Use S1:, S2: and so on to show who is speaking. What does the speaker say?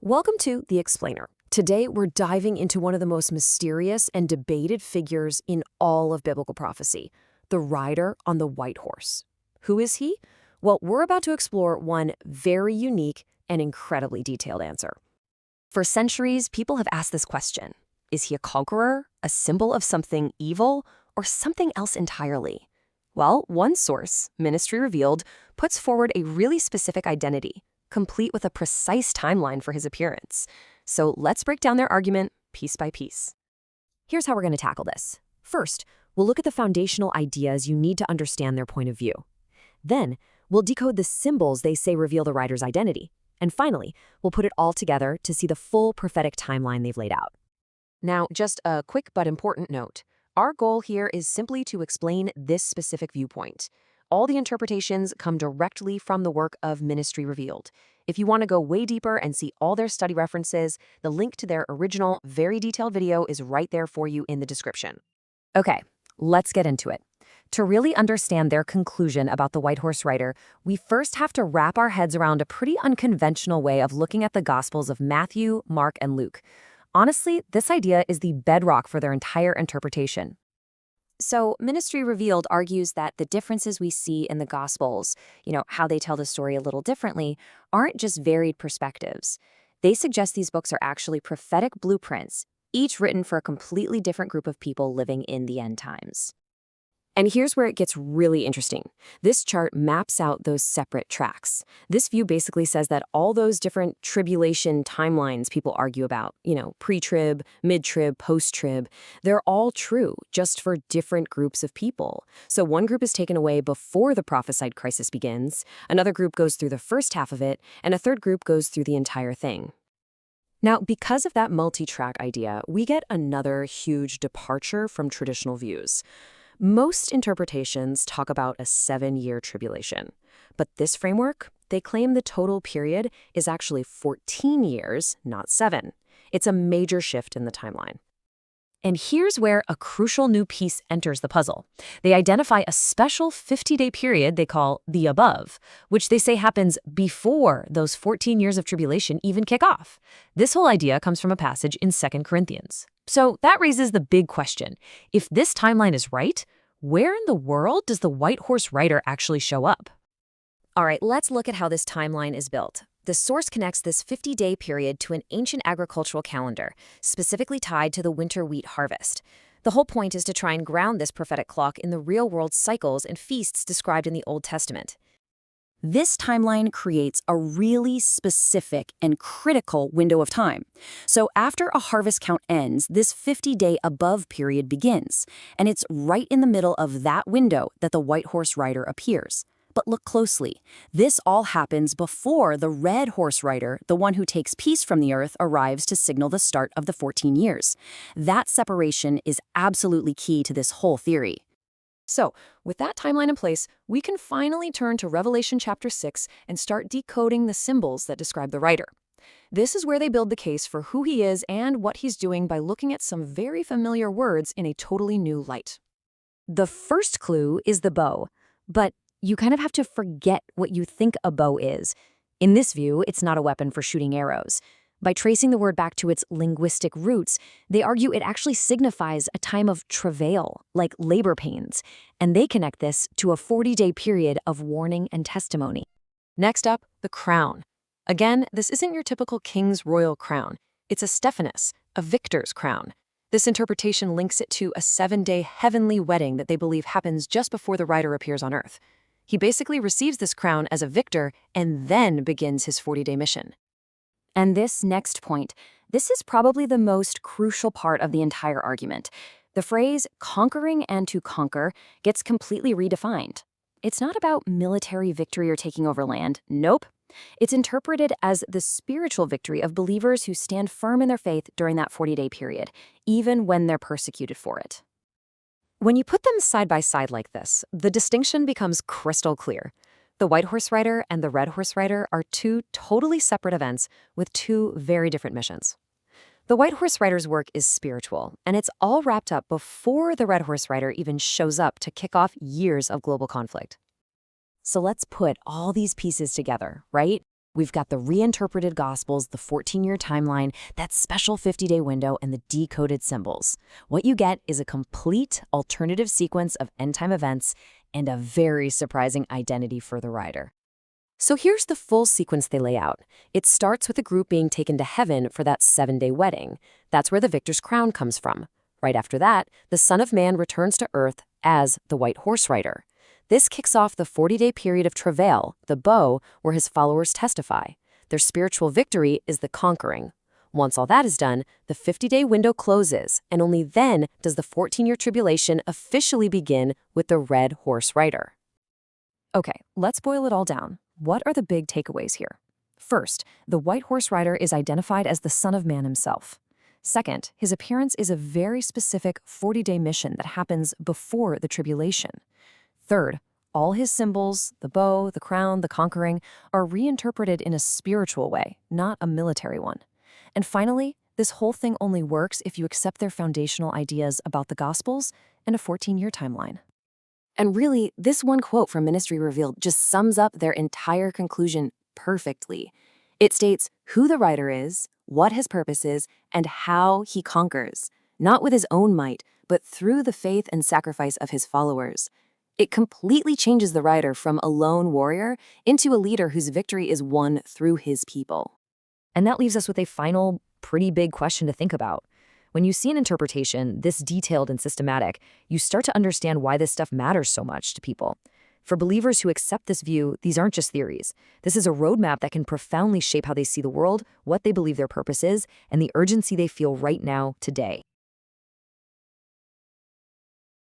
S1: Welcome to The Explainer. Today, we're diving into one of the most mysterious and debated figures in all of biblical prophecy, the rider on the white horse. Who is he? Well, we're about to explore one very unique and incredibly detailed answer. For centuries, people have asked this question. Is he a conqueror, a symbol of something evil, or something else entirely? Well, one source, Ministry Revealed, puts forward a really specific identity, complete with a precise timeline for his appearance. So let's break down their argument piece by piece. Here's how we're going to tackle this. First, we'll look at the foundational ideas you need to understand their point of view. Then, we'll decode the symbols they say reveal the writer's identity. And finally, we'll put it all together to see the full prophetic timeline they've laid out. Now, just a quick but important note. Our goal here is simply to explain this specific viewpoint. All the interpretations come directly from the work of Ministry Revealed. If you want to go way deeper and see all their study references, the link to their original, very detailed video is right there for you in the description. Okay, let's get into it. To really understand their conclusion about the white horse rider, we first have to wrap our heads around a pretty unconventional way of looking at the Gospels of Matthew, Mark, and Luke. Honestly, this idea is the bedrock for their entire interpretation. So, Ministry Revealed argues that the differences we see in the Gospels, how they tell the story a little differently, aren't just varied perspectives. They suggest these books are actually prophetic blueprints, each written for a completely different group of people living in the end times. And here's where it gets really interesting. This chart maps out those separate tracks. This view basically says that all those different tribulation timelines people argue about, pre-trib, mid-trib, post-trib, they're all true, just for different groups of people. So one group is taken away before the prophesied crisis begins, another group goes through the first half of it, and a third group goes through the entire thing. Now, because of that multi-track idea, we get another huge departure from traditional views. Most interpretations talk about a 7-year tribulation, but this framework, they claim the total period is actually 14 years, not 7. It's a major shift in the timeline. And here's where a crucial new piece enters the puzzle. They identify a special 50-day period they call the above, which they say happens before those 14 years of tribulation even kick off. This whole idea comes from a passage in 2 Corinthians. So that raises the big question. If this timeline is right, where in the world does the white horse rider actually show up? All right, let's look at how this timeline is built. The source connects this 50-day period to an ancient agricultural calendar, specifically tied to the winter wheat harvest. The whole point is to try and ground this prophetic clock in the real-world cycles and feasts described in the Old Testament.
S2: This timeline creates a really specific and critical window of time. So after a harvest count ends, this 50-day above period begins, and it's right in the middle of that window that the white horse rider appears. But look closely. This all happens before the red horse rider, the one who takes peace from the earth, arrives to signal the start of the 14 years. That separation is absolutely key to this whole theory.
S1: So, with that timeline in place, we can finally turn to Revelation chapter 6 and start decoding the symbols that describe the rider. This is where they build the case for who he is and what he's doing by looking at some very familiar words in a totally new light. The first clue is the bow, but you kind of have to forget what you think a bow is. In this view, it's not a weapon for shooting arrows. By tracing the word back to its linguistic roots, they argue it actually signifies a time of travail, like labor pains, and they connect this to a 40-day period of warning and testimony. Next up, the crown. Again, this isn't your typical king's royal crown. It's a Stephanos, a victor's crown. This interpretation links it to a 7-day heavenly wedding that they believe happens just before the rider appears on earth. He basically receives this crown as a victor and then begins his 40-day mission.
S2: And this next point, this is probably the most crucial part of the entire argument. The phrase conquering and to conquer gets completely redefined. It's not about military victory or taking over land. Nope. It's interpreted as the spiritual victory of believers who stand firm in their faith during that 40-day period, even when they're persecuted for it.
S1: When you put them side by side like this, the distinction becomes crystal clear. The white horse rider and the red horse rider are two totally separate events with two very different missions. The white horse rider's work is spiritual, and it's all wrapped up before the red horse rider even shows up to kick off years of global conflict. So let's put all these pieces together, right? We've got the reinterpreted Gospels, the 14-year timeline, that special 50-day window, and the decoded symbols. What you get is a complete alternative sequence of end-time events and a very surprising identity for the rider. So here's the full sequence they lay out. It starts with a group being taken to heaven for that 7-day wedding. That's where the victor's crown comes from. Right after that, the Son of Man returns to Earth as the white horse rider. This kicks off the 40-day period of travail, the bow, where his followers testify. Their spiritual victory is the conquering. Once all that is done, the 50-day window closes, and only then does the 14-year tribulation officially begin with the red horse rider. Okay, let's boil it all down. What are the big takeaways here? First, the white horse rider is identified as the Son of Man himself. Second, his appearance is a very specific 40-day mission that happens before the tribulation. Third, all his symbols, the bow, the crown, the conquering, are reinterpreted in a spiritual way, not a military one. And finally, this whole thing only works if you accept their foundational ideas about the Gospels and a 14-year timeline. And really, this one quote from Ministry Revealed just sums up their entire conclusion perfectly. It states who the rider is, what his purpose is, and how he conquers, not with his own might, but through the faith and sacrifice of his followers. It completely changes the rider from a lone warrior into a leader whose victory is won through his people. And that leaves us with a final, pretty big question to think about. When you see an interpretation this detailed and systematic, you start to understand why this stuff matters so much to people. For believers who accept this view, these aren't just theories. This is a roadmap that can profoundly shape how they see the world, what they believe their purpose is, and the urgency they feel right now, today.